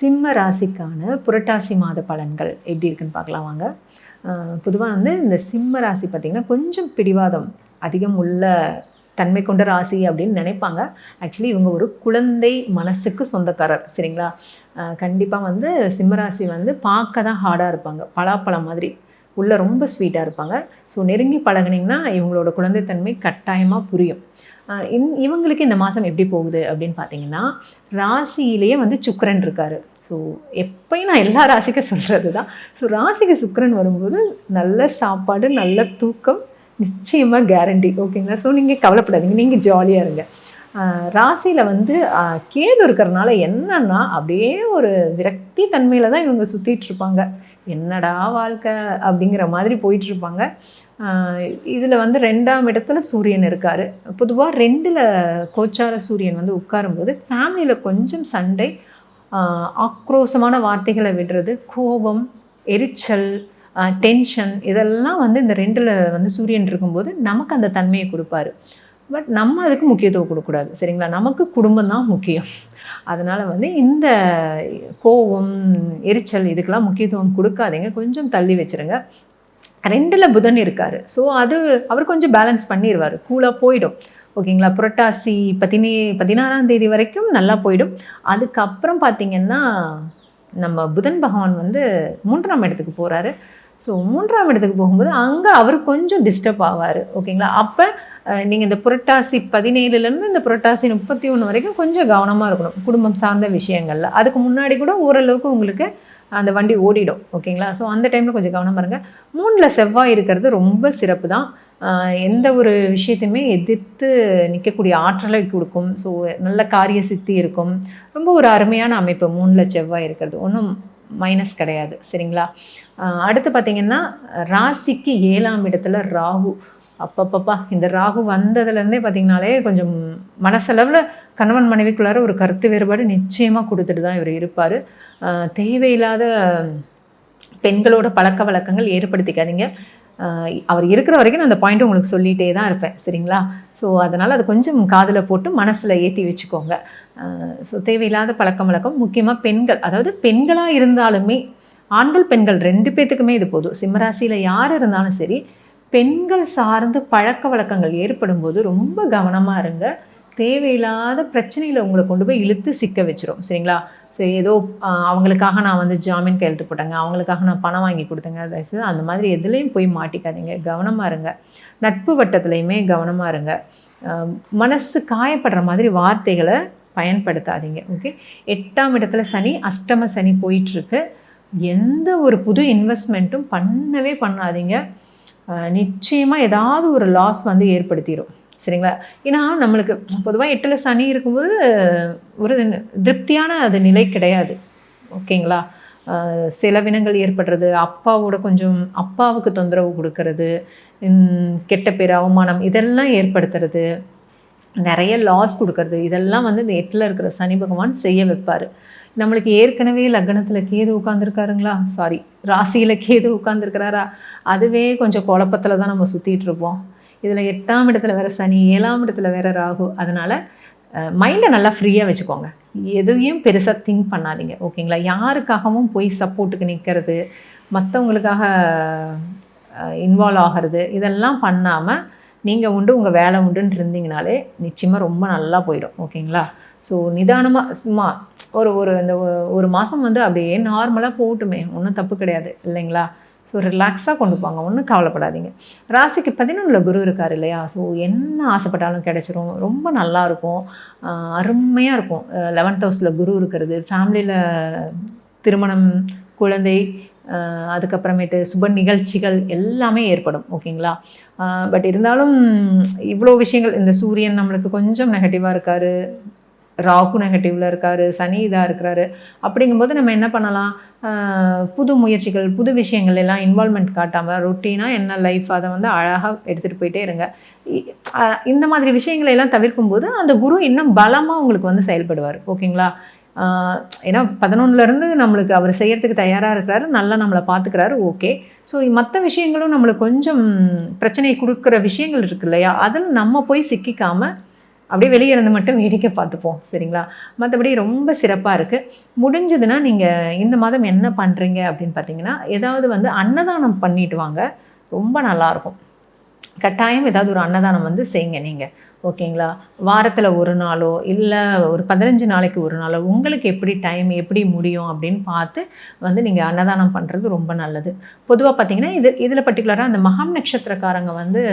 சிம்ம ராசிக்கான புரட்டாசி மாத பலன்கள் எப்படி இருக்குன்னு பார்க்கலாம் வாங்க. பொதுவாக வந்து இந்த சிம்ம ராசி பார்த்திங்கன்னா கொஞ்சம் பிடிவாதம் அதிகம் உள்ள தன்மை கொண்ட ராசி அப்படின்னு நினைப்பாங்க. ஆக்சுவலி இவங்க ஒரு குழந்தை மனசுக்கு சொந்தக்காரர், சரிங்களா? கண்டிப்பாக வந்து சிம்மராசி வந்து பார்க்க தான் ஹார்டாக இருப்பாங்க, பலாப்பழம் மாதிரி உள்ள ரொம்ப ஸ்வீட்டாக இருப்பாங்க. ஸோ நெருங்கி பழகுனிங்கன்னா இவங்களோட குழந்தைத்தன்மை கட்டாயமாக புரியும். இவங்களுக்கு இந்த மாதம் எப்படி போகுது அப்படின்னு பார்த்தீங்கன்னா, ராசியிலேயே வந்து சுக்கிரன் இருக்கார். ஸோ எப்பயும் நான் எல்லா ராசிக்கும் சொல்கிறது தான். ஸோ ராசிக்கு சுக்கிரன் வரும்போது நல்ல சாப்பாடு, நல்ல தூக்கம் நிச்சயமாக கேரண்டி, ஓகேங்களா? ஸோ நீங்கள் கவலைப்படாதீங்க, நீங்கள் ஜாலியாக இருங்க. ராசியில் வந்து கேது இருக்கிறதுனால என்னன்னா அப்படியே ஒரு விரக்தி தன்மையில் தான் இவங்க சுற்றிட்டுருப்பாங்க. என்னடா வாழ்க்கை அப்படிங்கிற மாதிரி போயிட்டுருப்பாங்க. இதில் வந்து 2ஆம் இடத்துல சூரியன் இருக்கார். பொதுவாக 2ல் கோச்சார சூரியன் வந்து உட்காரும்போது ஃபேமிலியில் கொஞ்சம் சண்டை, ஆக்ரோஷமான வார்த்தைகளை விடுறது, கோபம், எரிச்சல், டென்ஷன், இதெல்லாம் வந்து இந்த 2ல் வந்து சூரியன் இருக்கும்போது நமக்கு அந்த தன்மையை கொடுப்பாரு. பட் நம்ம அதுக்கு முக்கியத்துவம் கொடுக்கக்கூடாது, சரிங்களா? நமக்கு குடும்பம் தான் முக்கியம். அதனால் வந்து இந்த கோபம், எரிச்சல் இதுக்கெல்லாம் முக்கியத்துவம் கொடுக்காதீங்க, கொஞ்சம் தள்ளி வச்சுருங்க. 2ல் புதன் இருக்கார். ஸோ அவர் கொஞ்சம் பேலன்ஸ் பண்ணிடுவார், கூலாக போயிடும், ஓகேங்களா? புரட்டாசி 16ஆம் தேதி வரைக்கும் நல்லா போயிடும். அதுக்கப்புறம் பார்த்திங்கன்னா நம்ம புதன் பகவான் வந்து 3ஆம் இடத்துக்கு போகிறாரு. ஸோ 3ஆம் இடத்துக்கு போகும்போது அங்கே அவர் கொஞ்சம் டிஸ்டர்ப் ஆவார், ஓகேங்களா? அப்போ நீங்கள் இந்த புரட்டாசி 17லேருந்து இந்த புரட்டாசி 31 வரைக்கும் கொஞ்சம் கவனமாக இருக்கணும் குடும்பம் சார்ந்த விஷயங்களில். அதுக்கு முன்னாடி கூட ஓரளவுக்கு உங்களுக்கு அந்த வண்டி ஓடிடும், ஓகேங்களா? ஸோ அந்த டைமில் கொஞ்சம் கவனமாக இருங்க. 3ல் செவ்வாய் இருக்கிறது ரொம்ப சிறப்பு தான். எந்த ஒரு விஷயத்தையுமே எதிர்த்து நிற்கக்கூடிய ஆற்றலை கொடுக்கும். ஸோ நல்ல காரிய சித்தி இருக்கும். ரொம்ப ஒரு அருமையான அமைப்பு 3ல் செவ்வாய் இருக்கிறது, ஒன்றும் மைனஸ் கிடையாது, சரிங்களா? அடுத்து பார்த்திங்கன்னா ராசிக்கு 7ஆம் இடத்துல ராகு. அப்பப்பப்பா, இந்த ராகு வந்ததுலேருந்தே பார்த்திங்கனாலே கொஞ்சம் மனசளவில் கணவன் மனைவிக்குள்ளார ஒரு கருத்து வேறுபாடு நிச்சயமாக கொடுத்துட்டு தான் இவர் இருப்பார். தேவையில்லாத பெண்களோட பழக்க வழக்கங்கள் ஏற்படுத்திக்காதீங்க. அவர் இருக்கிற வரைக்கும் நான் அந்த பாயிண்ட் உங்களுக்கு சொல்லிகிட்டே தான் இருப்பேன், சரிங்களா? ஸோ அதனால் அது கொஞ்சம் காதில் போட்டு மனசில் ஏற்றி வச்சுக்கோங்க. ஸோ தேவையில்லாத பழக்கம் வழக்கம், முக்கியமாக பெண்கள், அதாவது பெண்களாக இருந்தாலுமே ஆண்கள் பெண்கள் 2 பேர்த்துக்குமே இது போதும். சிம்மராசியில் யார் இருந்தாலும் சரி, பெண்கள் சார்ந்து பழக்க வழக்கங்கள் ஏற்படும் போது ரொம்ப கவனமாக இருங்க. தேவையில்லாத பிரச்சனையில் உங்களை கொண்டு போய் இழுத்து சிக்க வச்சிரும், சரிங்களா? சரி, ஏதோ அவங்களுக்காக நான் வந்து ஜாமீன் கையெழுத்து போட்டேங்க, அவங்களுக்காக நான் பணம் வாங்கி கொடுத்தேங்க, தயவுசெய்து அந்த மாதிரி எதுலேயும் போய் மாட்டிக்காதீங்க, கவனமாக இருங்க. நட்பு வட்டத்துலையுமே கவனமாக இருங்க. மனசு காயப்படுற மாதிரி வார்த்தைகளை பயன்படுத்தாதீங்க, ஓகே? 8ஆம் இடத்துல சனி, அஷ்டம சனி போயிட்டுருக்கு. எந்த ஒரு புது இன்வெஸ்ட்மெண்ட்டும் பண்ணவே பண்ணாதீங்க. நிச்சயமாக ஏதாவது ஒரு லாஸ் வந்து ஏற்படுத்திடும், சரிங்களா? ஏன்னா நம்மளுக்கு பொதுவாக 8ல் சனி இருக்கும்போது ஒரு திருப்தியான அது நிலை கிடையாது, ஓகேங்களா? செலவினங்கள் ஏற்படுறது, அப்பாவுக்கு தொந்தரவு கொடுக்கறது, கெட்ட பேர், அவமானம் இதெல்லாம் ஏற்படுத்துறது, நிறைய லாஸ் கொடுக்கறது, இதெல்லாம் வந்து இந்த 8ல் இருக்கிற சனி பகவான் செய்ய வைப்பார். நம்மளுக்கு ஏற்கனவே லக்னத்தில் கேது உட்காந்துருக்காருங்களா, சாரி ராசியில் கேது உட்காந்துருக்கிறாரா, அதுவே கொஞ்சம் குழப்பத்தில் தான் நம்ம சுற்றிட்டு இருப்போம். இதில் 8ஆம் இடத்துல வேறு சனி, 7ஆம் இடத்துல வேறு ராகு. அதனால் மைண்டை நல்லா ஃப்ரீயாக வச்சுக்கோங்க, எதையும் பெருசாக திங்க் பண்ணாதீங்க, ஓகேங்களா? யாருக்காகவும் போய் சப்போர்ட்டுக்கு நிற்கிறது, மற்றவங்களுக்காக இன்வால்வ் ஆகிறது, இதெல்லாம் பண்ணாமல் நீங்கள் உண்டு உங்கள் வேலை உண்டுன்னு இருந்தீங்கனாலே நிச்சயமாக ரொம்ப நல்லா போயிடும், ஓகேங்களா? ஸோ நிதானமாக சும்மா இந்த ஒரு மாதம் வந்து அப்படியே நார்மலாக போகட்டுமே, ஒன்றும் தப்பு கிடையாது, இல்லைங்களா? ஸோ ரிலாக்ஸாக கொண்டு போங்க, ஒன்றும் கவலைப்படாதீங்க. ராசிக்கு 11ல் குரு இருக்கார் இல்லையா? ஸோ என்ன ஆசைப்பட்டாலும் கிடைச்சிரும், ரொம்ப நல்லாயிருக்கும், அருமையாக இருக்கும். 11th ஹவுஸில் குரு இருக்கிறது ஃபேமிலியில் திருமணம், குழந்தை, அதுக்கப்புறமேட்டு சுப நிகழ்ச்சிகள் எல்லாமே ஏற்படும், ஓகேங்களா? பட் இருந்தாலும் இவ்வளோ விஷயங்கள், இந்த சூரியன் நம்மளுக்கு கொஞ்சம் நெகட்டிவாக இருக்கார், ராகு நெகட்டிவில் இருக்கார், சனி இதாக இருக்கிறாரு. அப்படிங்கும்போது நம்ம என்ன பண்ணலாம், புது முயற்சிகள், புது விஷயங்கள் எல்லாம் இன்வால்மெண்ட் காட்டாமல் ரொட்டீனாக என்ன லைஃப் அதை வந்து அழகாக எடுத்துகிட்டு போயிட்டே இருங்க. இந்த மாதிரி விஷயங்களை எல்லாம் தவிர்க்கும்போது அந்த குரு இன்னும் பலமாக உங்களுக்கு வந்து செயல்படுவார், ஓகேங்களா? ஏன்னா 11லேருந்து நம்மளுக்கு அவர் செய்கிறதுக்கு தயாராக இருக்கிறாரு, நல்லா நம்மளை பார்த்துக்கிறாரு, ஓகே. ஸோ மற்ற விஷயங்களும் நம்மளுக்கு கொஞ்சம் பிரச்சனை கொடுக்குற விஷயங்கள் இருக்கு இல்லையா, அதில் நம்ம போய் சிக்கிக்காமல் அப்படியே வெளியே இருந்து மட்டும் வேடிக்கை பார்த்துப்போம் சரிங்களா. மற்றபடி ரொம்ப சிறப்பாக இருக்குது. முடிஞ்சதுன்னா நீங்கள் இந்த மாதம் என்ன பண்ணுறீங்க அப்படின்னு பார்த்தீங்கன்னா, ஏதாவது வந்து அன்னதானம் பண்ணிட்டு வாங்க, ரொம்ப நல்லாயிருக்கும். கட்டாயம் ஏதாவது ஒரு அன்னதானம் வந்து செய்யுங்க நீங்கள், ஓகேங்களா. வாரத்தில் ஒரு நாளோ இல்லை ஒரு 15 நாளைக்கு ஒரு நாளோ உங்களுக்கு எப்படி டைம் எப்படி முடியும் அப்படின்னு பார்த்து வந்து நீங்கள் அன்னதானம் பண்ணுறது ரொம்ப நல்லது. பொதுவாக பார்த்தீங்கன்னா இதில் பர்டிகுலராக அந்த மகம் நட்சத்திரக்காரங்க வந்து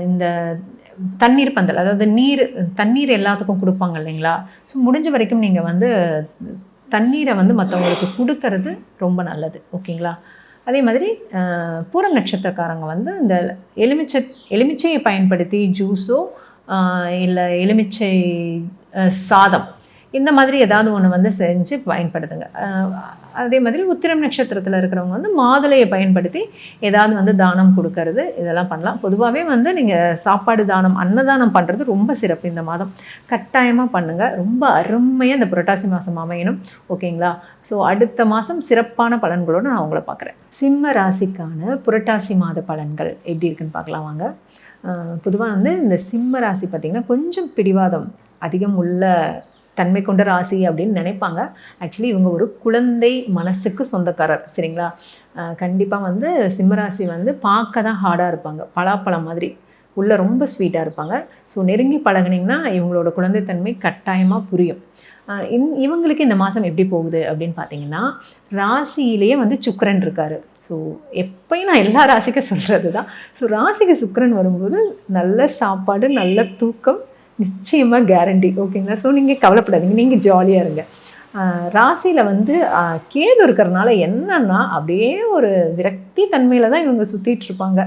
இந்த தண்ணீர் பந்தல், அதாவது தண்ணீர் எல்லாத்துக்கும் கொடுப்பாங்க இல்லைங்களா. ஸோ முடிஞ்ச வரைக்கும் நீங்கள் வந்து தண்ணீரை வந்து மற்றவங்களுக்கு கொடுக்கறது ரொம்ப நல்லது, ஓகேங்களா. அதே மாதிரி பூரம் நட்சத்திரக்காரங்க வந்து இந்த எலுமிச்சையை பயன்படுத்தி ஜூஸோ இல்லை எலுமிச்சை சாதம் இந்த மாதிரி ஏதாவது ஒன்று வந்து செஞ்சு பயன்படுத்துங்க. அதே மாதிரி உத்திரம் நட்சத்திரத்தில் இருக்கிறவங்க வந்து மாதுளையை பயன்படுத்தி ஏதாவது வந்து தானம் கொடுக்கறது இதெல்லாம் பண்ணலாம். பொதுவாகவே வந்து நீங்கள் சாப்பாடு தானம் அன்னதானம் பண்ணுறது ரொம்ப சிறப்பு. இந்த மாதம் கட்டாயமாக பண்ணுங்கள், ரொம்ப அருமையாக இந்த புரட்டாசி மாதம் அமையணும், ஓகேங்களா. ஸோ அடுத்த மாதம் சிறப்பான பலன்களோடு நான் உங்களை பார்க்குறேன். சிம்ம ராசிக்கான புரட்டாசி மாத பலன்கள் எப்படி இருக்குன்னு பார்க்கலாம் வாங்க. பொதுவாக வந்து இந்த சிம்ம ராசி பார்த்திங்கன்னா கொஞ்சம் பிடிவாதம் அதிகம் உள்ள தன்மை கொண்ட ராசி அப்படின்னு நினைப்பாங்க. ஆக்சுவலி இவங்க ஒரு குழந்தை மனசுக்கு சொந்தக்காரர் சரிங்களா. கண்டிப்பாக வந்து சிம்மராசி வந்து பார்க்க தான் ஹார்டாக இருப்பாங்க, பலாப்பழம் மாதிரி உள்ளே ரொம்ப ஸ்வீட்டாக இருப்பாங்க. ஸோ நெருங்கி பழகுனிங்கன்னா இவங்களோட குழந்தைத்தன்மை கட்டாயமாக புரியும். இவங்களுக்கு இந்த மாதம் எப்படி போகுது அப்படின்னு பார்த்தீங்கன்னா, ராசியிலேயே வந்து சுக்கிரன் இருக்கார். ஸோ எப்பயும் நான் எல்லா ராசிக்கும் சொல்கிறது தான். ஸோ ராசிக்கு சுக்கிரன் வரும்போது நல்ல சாப்பாடு நல்ல தூக்கம் நிச்சயமாக கேரண்டி, ஓகேங்களா. ஸோ நீங்கள் கவலைப்படாதீங்க, நீங்கள் ஜாலியாக இருங்க. ராசியில் வந்து கேது இருக்கிறதுனால என்னன்னா அப்படியே ஒரு விரக்தி தன்மையில் தான் இவங்க சுற்றிட்டு இருப்பாங்க.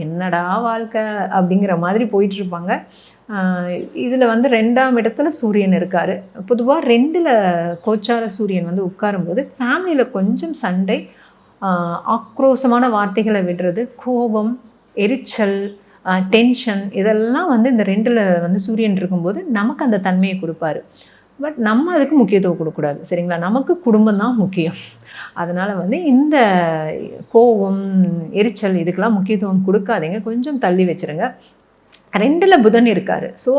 என்னடா வாழ்க்கை அப்படிங்கிற மாதிரி போயிட்டுருப்பாங்க. இதில் வந்து 2ஆம் இடத்துல சூரியன் இருக்கார். பொதுவாக 2ல் கோச்சார சூரியன் வந்து உட்காரும்போது ஃபேமிலியில் கொஞ்சம் சண்டை, ஆக்ரோஷமான வார்த்தைகளை விடுறது, கோபம், எரிச்சல், டென்ஷன் இதெல்லாம் வந்து இந்த 2ல் வந்து சூரியன் இருக்கும்போது நமக்கு அந்த தன்மையை கொடுப்பாரு. பட் நம்ம அதுக்கு முக்கியத்துவம் கொடுக்கக்கூடாது சரிங்களா. நமக்கு குடும்பம் தான் முக்கியம். அதனால் வந்து இந்த கோபம் எரிச்சல் இதுக்கெல்லாம் முக்கியத்துவம் கொடுக்காதீங்க, கொஞ்சம் தள்ளி வச்சுருங்க. 2ல் புதன் இருக்கார். ஸோ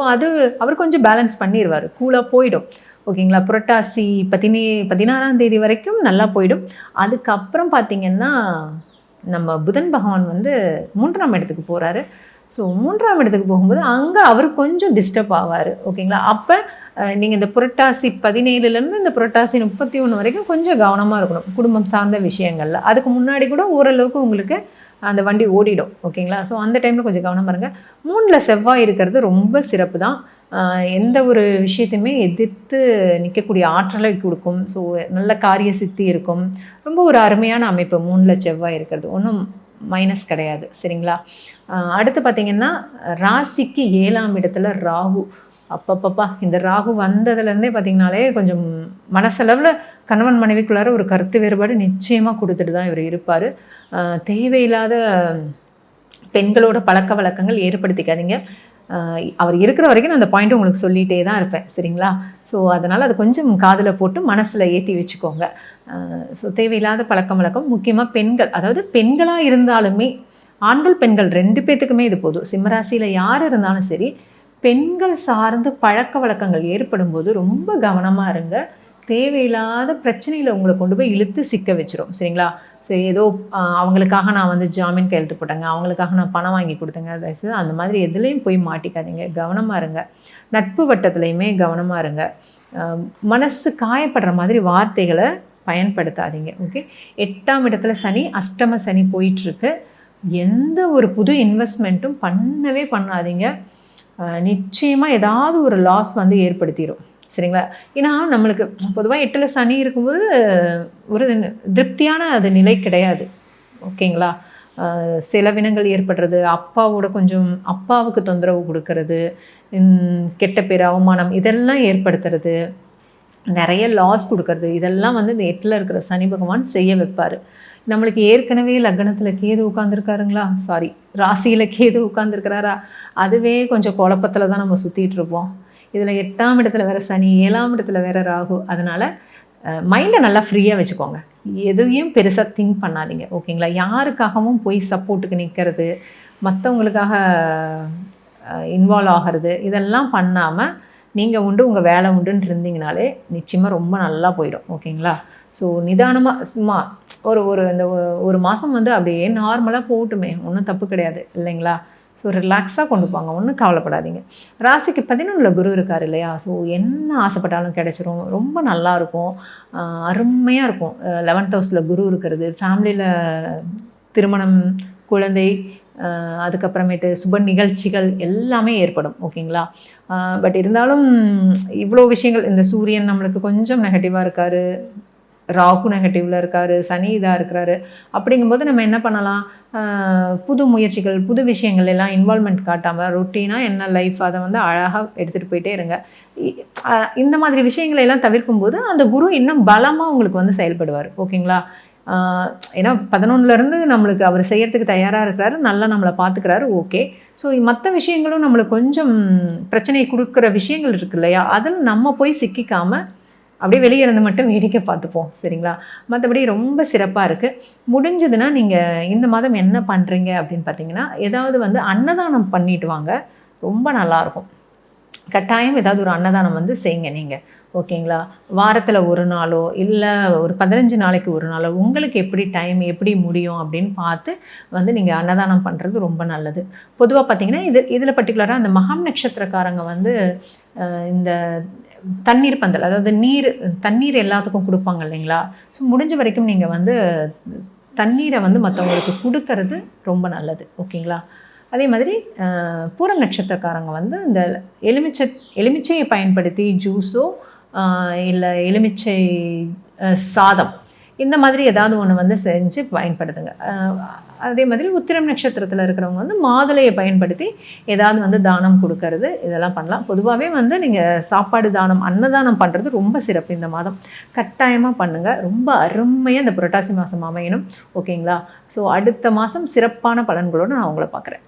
அவர் கொஞ்சம் பேலன்ஸ் பண்ணிடுவார், கூலாக போயிடும், ஓகேங்களா. புரட்டாசி 16ஆம் தேதி வரைக்கும் நல்லா போயிடும். அதுக்கப்புறம் பார்த்திங்கன்னா நம்ம புதன் பகவான் வந்து 3ஆம் இடத்துக்கு போகிறாரு. ஸோ 3ஆம் இடத்துக்கு போகும்போது அங்கே அவர் கொஞ்சம் டிஸ்டர்ப் ஆவார், ஓகேங்களா. அப்போ நீங்கள் இந்த புரட்டாசி 17லேருந்து இந்த புரட்டாசி 31 வரைக்கும் கொஞ்சம் கவனமாக இருக்கணும் குடும்பம் சார்ந்த விஷயங்களில். அதுக்கு முன்னாடி கூட ஓரளவுக்கு உங்களுக்கு அந்த வண்டி ஓடிடும், ஓகேங்களா. ஸோ அந்த டைமில் கொஞ்சம் கவனமாக இருங்க. 3ல் செவ்வாய் இருக்கிறது ரொம்ப சிறப்பு தான். எந்த ஒரு விஷயத்தையுமே எதிர்த்து நிற்கக்கூடிய ஆற்றலை கொடுக்கும். ஸோ நல்ல காரிய சித்தி இருக்கும். ரொம்ப ஒரு அருமையான அமைப்பு 3ல் செவ்வாய் இருக்கிறது, ஒன்றும் மைனஸ் கிடையாது சரிங்களா. அடுத்து பார்த்திங்கன்னா ராசிக்கு 7ஆம் இடத்துல ராகு. அப்பப்பப்பா இந்த ராகு வந்ததுலேருந்தே பார்த்திங்கனாலே கொஞ்சம் மனசளவில் கணவன் மனைவிக்குள்ளார ஒரு கருத்து வேறுபாடு நிச்சயமாக கொடுத்துட்டு தான் இவர் இருப்பார். தேவையில்லாத பெண்களோட பழக்க வழக்கங்கள் ஏற்படுத்திக்காதீங்க. அவர் இருக்கிற வரைக்கும் நான் அந்த பாயிண்ட் உங்களுக்கு சொல்லிகிட்டே தான் இருப்பேன் சரிங்களா. ஸோ அதனால் அது கொஞ்சம் காதில் போட்டு மனசில் ஏற்றி வச்சுக்கோங்க. ஸோ தேவையில்லாத பழக்கம் வழக்கம், முக்கியமாக பெண்கள், அதாவது பெண்களாக இருந்தாலுமே ஆண்கள் பெண்கள் 2 பேர்த்துக்குமே இது போதும். சிம்மராசியில் யார் இருந்தாலும் சரி, பெண்கள் சார்ந்து பழக்க வழக்கங்கள் ஏற்படும் போது ரொம்ப கவனமாக இருங்க. தேவையில்லாத பிரச்சனையில் உங்களை கொண்டு போய் இழுத்து சிக்க வச்சிரும் சரிங்களா. சரி ஏதோ அவங்களுக்காக நான் வந்து ஜாமீன் கையெழுத்து போட்டேங்க, அவங்களுக்காக நான் பணம் வாங்கி கொடுத்தேங்க, தயவுசெய்து அந்த மாதிரி எதுலேயும் போய் மாட்டிக்காதீங்க, கவனமாக இருங்க. நட்பு வட்டத்துலையுமே கவனமாக இருங்க. மனசு காயப்படுற மாதிரி வார்த்தைகளை பயன்படுத்தாதீங்க, ஓகே. 8ஆம் இடத்துல சனி, அஷ்டம சனி போயிட்டுருக்கு. எந்த ஒரு புது இன்வெஸ்ட்மெண்ட்டும் பண்ணவே பண்ணாதீங்க. நிச்சயமாக ஏதாவது ஒரு லாஸ் வந்து ஏற்படுத்திடும் சரிங்களா. ஏன்னா நம்மளுக்கு பொதுவாக 8ல் சனி இருக்கும்போது ஒரு திருப்தியான அது நிலை கிடையாது, ஓகேங்களா. செலவினங்கள் ஏற்படுறது, அப்பாவுக்கு தொந்தரவு கொடுக்கறது, கெட்ட பேர் அவமானம் இதெல்லாம் ஏற்படுத்துறது, நிறைய லாஸ் கொடுக்கறது, இதெல்லாம் வந்து இந்த 8ல் இருக்கிற சனி பகவான் செய்ய வைப்பார். நம்மளுக்கு ஏற்கனவே லக்னத்தில் கேது உட்காந்துருக்காருங்களா, சாரி ராசியில் கேது உட்காந்துருக்கிறாரா, அதுவே கொஞ்சம் குழப்பத்தில் தான் நம்ம சுற்றிட்டு இருப்போம். இதில் 8ஆம் இடத்துல வேறு சனி, 7ஆம் இடத்துல வேறு ராகு. அதனால் மைண்டை நல்லா ஃப்ரீயாக வச்சுக்கோங்க, எதுவையும் பெருசாக திங்க் பண்ணாதீங்க, ஓகேங்களா. யாருக்காகவும் போய் சப்போர்ட்டுக்கு நிற்கிறது, மற்றவங்களுக்காக இன்வால்வ் ஆகிறது இதெல்லாம் பண்ணாமல் நீங்கள் உண்டு உங்கள் வேலை உண்டுன்னு இருந்தீங்கனாலே நிச்சயமாக ரொம்ப நல்லா போயிடும். ஓகேங்களா? ஸோ நிதானமாக சும்மா இந்த ஒரு மாதம் வந்து அப்படியே நார்மலாக போகட்டுமே, ஒன்றும் தப்பு கிடையாது இல்லைங்களா? ஸோ ரிலாக்ஸாக கொண்டு போங்க, ஒன்றும் கவலைப்படாதீங்க. ராசிக்கு 11ல் குரு இருக்கார் இல்லையா? ஸோ என்ன ஆசைப்பட்டாலும் கிடைச்சிரும், ரொம்ப நல்லாயிருக்கும், அருமையாக இருக்கும். 11th ஹவுஸில் குரு இருக்கிறது ஃபேமிலியில் திருமணம், குழந்தை, அதுக்கப்புறமேட்டு சுப நிகழ்ச்சிகள் எல்லாமே ஏற்படும். ஓகேங்களா? பட் இருந்தாலும் இவ்வளோ விஷயங்கள், இந்த சூரியன் நம்மளுக்கு கொஞ்சம் நெகட்டிவாக இருக்கார், ராகு நெகட்டிவில் இருக்கார், சனி இதாக இருக்கிறாரு. அப்படிங்கும்போது நம்ம என்ன பண்ணலாம், புது முயற்சிகள், புது விஷயங்கள் எல்லாம் இன்வால்மெண்ட் காட்டாமல் ரொட்டீனாக என்ன லைஃப் அதை வந்து அழகாக எடுத்துகிட்டு போயிட்டே இருங்க. இந்த மாதிரி விஷயங்களை எல்லாம் தவிர்க்கும்போது அந்த குரு இன்னும் பலமாக உங்களுக்கு வந்து செயல்படுவார். ஓகேங்களா? ஏன்னா 11லேருந்து நம்மளுக்கு அவர் செய்யறதுக்கு தயாராக இருக்கிறாரு, நல்லா நம்மளை பார்த்துக்கிறாரு. ஓகே. ஸோ மற்ற விஷயங்களும் நம்மளுக்கு கொஞ்சம் பிரச்சனையை கொடுக்குற விஷயங்கள் இருக்கு இல்லையா, அதில் நம்ம போய் சிக்கிக்காமல் அப்படியே வெளியே இருந்து மட்டும் வேடிக்கை பார்த்துப்போம். சரிங்களா? மற்றபடி ரொம்ப சிறப்பாக இருக்குது. முடிஞ்சதுன்னா நீங்கள் இந்த மாதம் என்ன பண்ணுறீங்க அப்படின்னு பார்த்தீங்கன்னா, ஏதாவது வந்து அன்னதானம் பண்ணிட்டு வாங்க, ரொம்ப நல்லாயிருக்கும். கட்டாயம் ஏதாவது ஒரு அன்னதானம் வந்து செய்யுங்க நீங்கள். ஓகேங்களா? வாரத்தில் ஒரு நாளோ இல்லை ஒரு 15 நாளைக்கு ஒரு நாளோ உங்களுக்கு எப்படி டைம் எப்படி முடியும் அப்படின்னு பார்த்து வந்து நீங்கள் அன்னதானம் பண்ணுறது ரொம்ப நல்லது. பொதுவாக பார்த்தீங்கன்னா இதில் பர்டிகுலராக அந்த மகம் நட்சத்திரக்காரங்க வந்து இந்த தண்ணீர் பந்தல், அதாவது தண்ணீர் எல்லாத்துக்கும் கொடுப்பாங்க இல்லைங்களா? ஸோ முடிஞ்ச வரைக்கும் நீங்கள் வந்து தண்ணீரை வந்து மற்றவங்களுக்கு கொடுக்கறது ரொம்ப நல்லது. ஓகேங்களா? அதே மாதிரி பூர நட்சத்திரக்காரங்க வந்து இந்த எலுமிச்சையை பயன்படுத்தி ஜூஸோ இல்லை எலுமிச்சை சாதம் இந்த மாதிரி ஏதாவது ஒன்று வந்து செஞ்சு பயன்படுத்துங்க. அதே மாதிரி உத்திரம் நட்சத்திரத்தில் இருக்கிறவங்க வந்து மாதுளையை பயன்படுத்தி ஏதாவது வந்து தானம் கொடுக்கறது இதெல்லாம் பண்ணலாம். பொதுவாகவே வந்து நீங்கள் சாப்பாடு தானம், அன்னதானம் பண்ணுறது ரொம்ப சிறப்பு. இந்த மாதம் கட்டாயமாக பண்ணுங்கள், ரொம்ப அருமையாக இந்த புரட்டாசி மாதம் அமையணும். ஓகேங்களா? ஸோ அடுத்த மாதம் சிறப்பான பலன்களோடு நான் உங்களை பார்க்குறேன்.